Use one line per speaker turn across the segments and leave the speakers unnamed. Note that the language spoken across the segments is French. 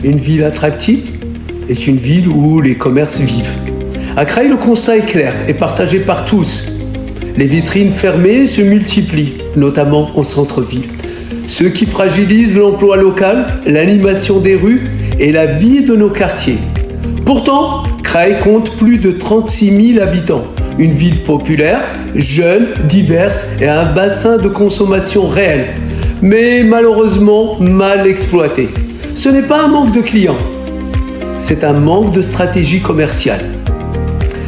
Une ville attractive est une ville où les commerces vivent. À Creil, le constat est clair et partagé par tous. Les vitrines fermées se multiplient, notamment au centre-ville. Ce qui fragilise l'emploi local, l'animation des rues et la vie de nos quartiers. Pourtant, Creil compte plus de 36 000 habitants. Une ville populaire, jeune, diverse et à un bassin de consommation réel. Mais malheureusement mal exploité. Ce n'est pas un manque de clients, c'est un manque de stratégie commerciale.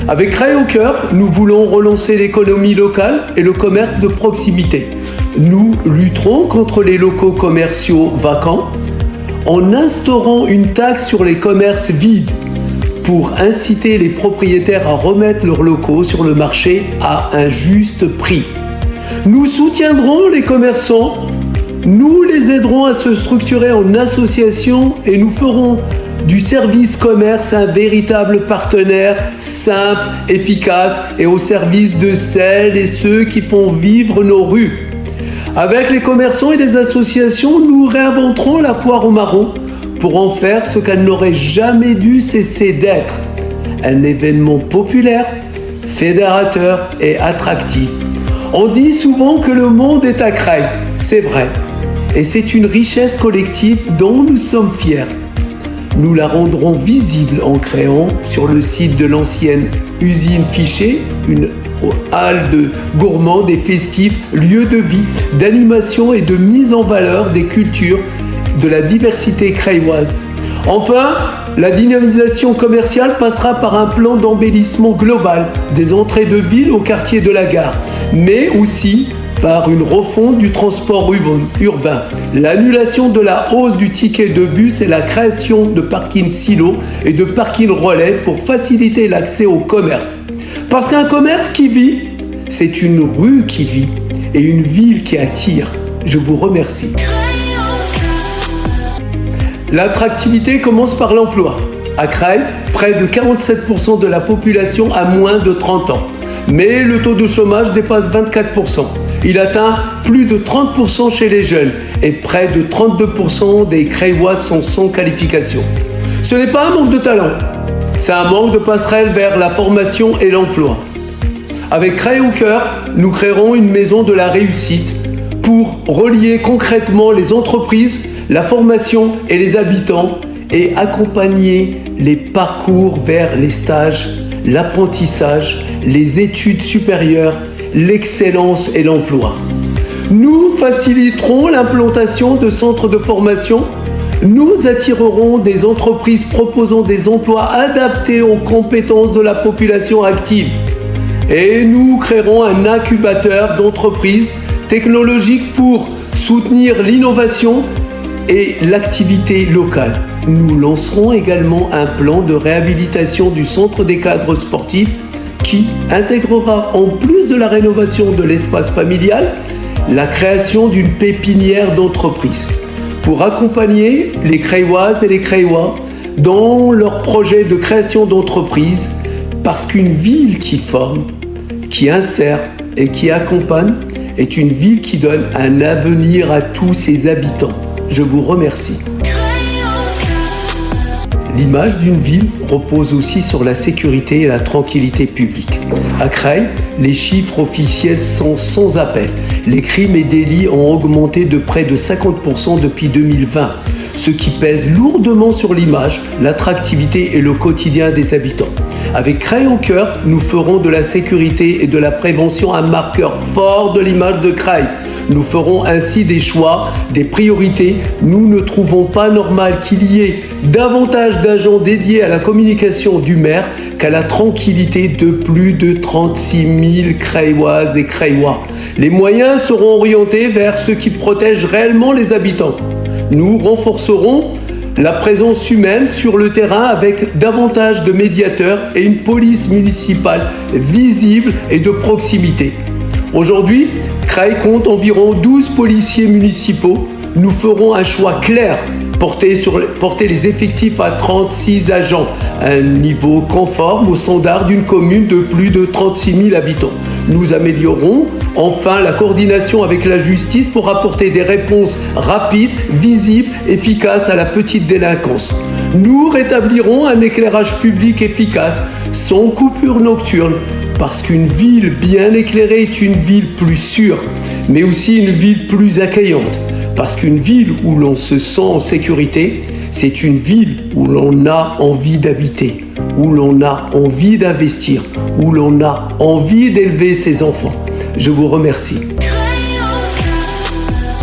Avec Creil au cœur, nous voulons relancer l'économie locale et le commerce de proximité. Nous lutterons contre les locaux commerciaux vacants en instaurant une taxe sur les commerces vides pour inciter les propriétaires à remettre leurs locaux sur le marché à un juste prix. Nous soutiendrons les commerçants, nous les aiderons à se structurer en association et nous ferons du service commerce un véritable partenaire simple, efficace et au service de celles et ceux qui font vivre nos rues. Avec les commerçants et les associations, nous réinventerons la foire aux marrons pour en faire ce qu'elle n'aurait jamais dû cesser d'être. Un événement populaire, fédérateur et attractif. On dit souvent que le monde est à Creil, c'est vrai. Et c'est une richesse collective dont nous sommes fiers. Nous la rendrons visible en créant sur le site de l'ancienne usine Fichet une halle de gourmands et festifs, lieu de vie, d'animation et de mise en valeur des cultures de la diversité creilloise. Enfin, la dynamisation commerciale passera par un plan d'embellissement global des entrées de ville au quartier de la gare, mais aussi par une refonte du transport urbain, l'annulation de la hausse du ticket de bus et la création de parkings silos et de parkings relais pour faciliter l'accès au commerce. Parce qu'un commerce qui vit, c'est une rue qui vit et une ville qui attire. Je vous remercie. L'attractivité commence par l'emploi. À Creil, près de 47% de la population a moins de 30 ans. Mais le taux de chômage dépasse 24%. Il atteint plus de 30% chez les jeunes et près de 32% des Creillois sont sans qualification. Ce n'est pas un manque de talent, c'est un manque de passerelle vers la formation et l'emploi. Avec Creil au cœur, nous créerons une maison de la réussite pour relier concrètement les entreprises, la formation et les habitants et accompagner les parcours vers les stages, l'apprentissage, les études supérieures, l'excellence et l'emploi. Nous faciliterons l'implantation de centres de formation. Nous attirerons des entreprises proposant des emplois adaptés aux compétences de la population active. Et nous créerons un incubateur d'entreprises technologiques pour soutenir l'innovation et l'activité locale. Nous lancerons également un plan de réhabilitation du centre des cadres sportifs qui intégrera, en plus de la rénovation de l'espace familial, la création d'une pépinière d'entreprise pour accompagner les Creilloises et les Creillois dans leur projet de création d'entreprise, parce qu'une ville qui forme, qui insère et qui accompagne est une ville qui donne un avenir à tous ses habitants. Je vous remercie. L'image d'une ville repose aussi sur la sécurité et la tranquillité publique. À Creil, les chiffres officiels sont sans appel. Les crimes et délits ont augmenté de près de 50% depuis 2020, ce qui pèse lourdement sur l'image, l'attractivité et le quotidien des habitants. Avec Creil au cœur, nous ferons de la sécurité et de la prévention un marqueur fort de l'image de Creil. Nous ferons ainsi des choix, des priorités. Nous ne trouvons pas normal qu'il y ait davantage d'agents dédiés à la communication du maire qu'à la tranquillité de plus de 36 000 Creilloises et Creillois. Les moyens seront orientés vers ceux qui protègent réellement les habitants. Nous renforcerons la présence humaine sur le terrain avec davantage de médiateurs et une police municipale visible et de proximité. Aujourd'hui, Creil compte environ 12 policiers municipaux. Nous ferons un choix clair, porter les effectifs à 36 agents, un niveau conforme aux standards d'une commune de plus de 36 000 habitants. Nous améliorons enfin la coordination avec la justice pour apporter des réponses rapides, visibles, efficaces à la petite délinquance. Nous rétablirons un éclairage public efficace, sans coupure nocturne, parce qu'une ville bien éclairée est une ville plus sûre, mais aussi une ville plus accueillante. Parce qu'une ville où l'on se sent en sécurité, c'est une ville où l'on a envie d'habiter, où l'on a envie d'investir, où l'on a envie d'élever ses enfants. Je vous remercie.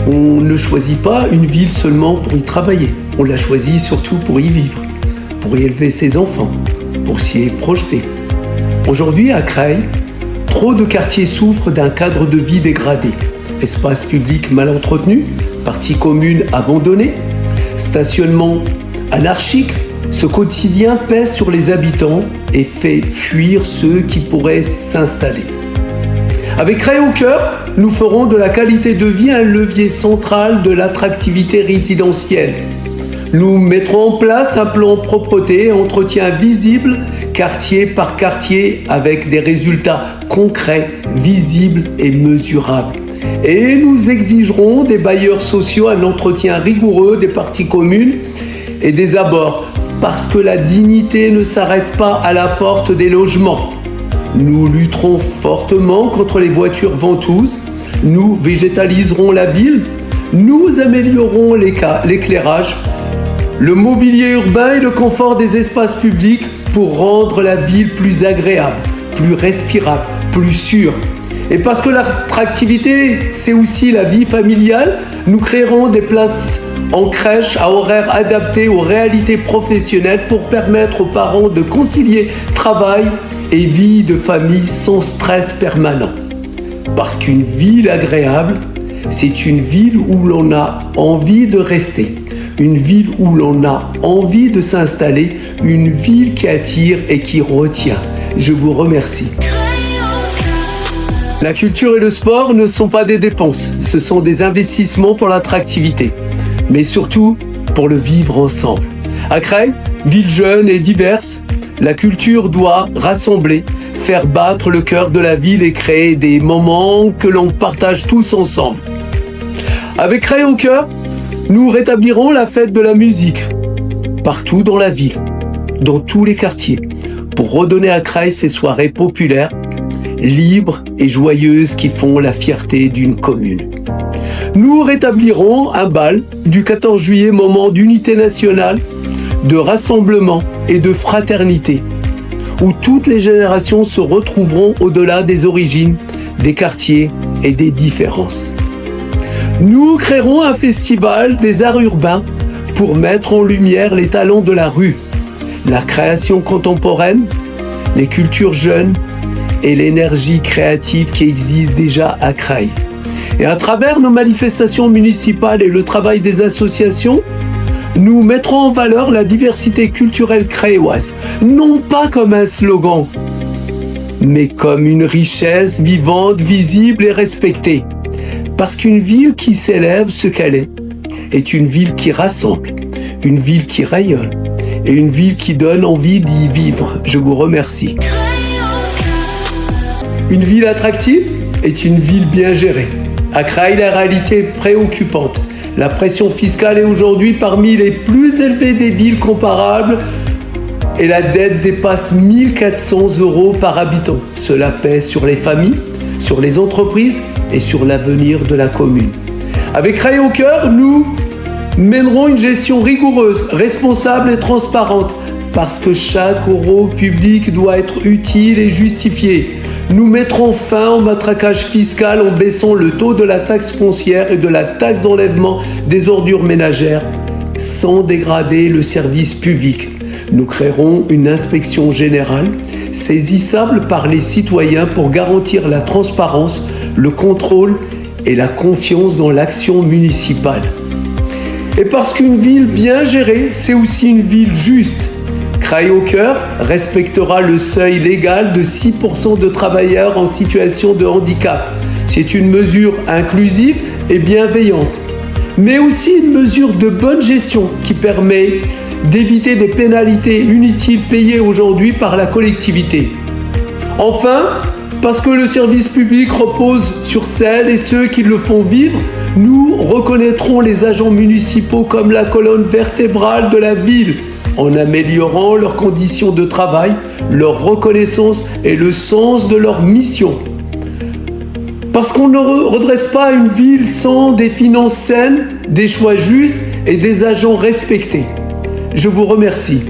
On ne choisit pas une ville seulement pour y travailler. On la choisit surtout pour y vivre, pour y élever ses enfants, pour s'y projeter. Aujourd'hui, à Creil, trop de quartiers souffrent d'un cadre de vie dégradé. Espaces publics mal entretenus, parties communes abandonnées, stationnement anarchique. Ce quotidien pèse sur les habitants et fait fuir ceux qui pourraient s'installer. Avec Creil au cœur, nous ferons de la qualité de vie un levier central de l'attractivité résidentielle. Nous mettrons en place un plan propreté et entretien visible, quartier par quartier, avec des résultats concrets, visibles et mesurables. Et nous exigerons des bailleurs sociaux un entretien rigoureux des parties communes et des abords, parce que la dignité ne s'arrête pas à la porte des logements. Nous lutterons fortement contre les voitures ventouses, nous végétaliserons la ville, nous améliorerons l'éclairage, le mobilier urbain et le confort des espaces publics pour rendre la ville plus agréable, plus respirable, plus sûre. Et parce que l'attractivité, c'est aussi la vie familiale, nous créerons des places en crèche à horaires adaptés aux réalités professionnelles pour permettre aux parents de concilier travail et vie de famille sans stress permanent. Parce qu'une ville agréable, c'est une ville où l'on a envie de rester, une ville où l'on a envie de s'installer, une ville qui attire et qui retient. Je vous remercie. La culture et le sport ne sont pas des dépenses, ce sont des investissements pour l'attractivité, mais surtout pour le vivre ensemble. À Creil, ville jeune et diverse, la culture doit rassembler, faire battre le cœur de la ville et créer des moments que l'on partage tous ensemble. Avec Creil au cœur, nous rétablirons la fête de la musique, partout dans la ville, dans tous les quartiers, pour redonner à Creil ses soirées populaires, libres et joyeuses qui font la fierté d'une commune. Nous rétablirons un bal du 14 juillet, moment d'unité nationale, de rassemblement et de fraternité, où toutes les générations se retrouveront au-delà des origines, des quartiers et des différences. Nous créerons un festival des arts urbains pour mettre en lumière les talents de la rue, la création contemporaine, les cultures jeunes et l'énergie créative qui existe déjà à Creil. Et à travers nos manifestations municipales et le travail des associations, nous mettrons en valeur la diversité culturelle creilloise, non pas comme un slogan, mais comme une richesse vivante, visible et respectée. Parce qu'une ville qui célèbre ce qu'elle est une ville qui rassemble, une ville qui rayonne et une ville qui donne envie d'y vivre. Je vous remercie. Une ville attractive est une ville bien gérée. À Creil, la réalité est préoccupante. La pression fiscale est aujourd'hui parmi les plus élevées des villes comparables et la dette dépasse 1 400 € par habitant. Cela pèse sur les familles, sur les entreprises et sur l'avenir de la commune. Avec Creil au cœur, nous mènerons une gestion rigoureuse, responsable et transparente parce que chaque euro public doit être utile et justifié. Nous mettrons fin au matraquage fiscal en baissant le taux de la taxe foncière et de la taxe d'enlèvement des ordures ménagères sans dégrader le service public. Nous créerons une inspection générale saisissable par les citoyens pour garantir la transparence, le contrôle et la confiance dans l'action municipale. Et parce qu'une ville bien gérée, c'est aussi une ville juste. Creil au cœur respectera le seuil légal de 6% de travailleurs en situation de handicap. C'est une mesure inclusive et bienveillante, mais aussi une mesure de bonne gestion qui permet d'éviter des pénalités inutiles payées aujourd'hui par la collectivité. Enfin, Parce que le service public repose sur celles et ceux qui le font vivre, nous reconnaîtrons les agents municipaux comme la colonne vertébrale de la ville, en améliorant leurs conditions de travail, leur reconnaissance et le sens de leur mission. Parce qu'on ne redresse pas une ville sans des finances saines, des choix justes et des agents respectés. Je vous remercie.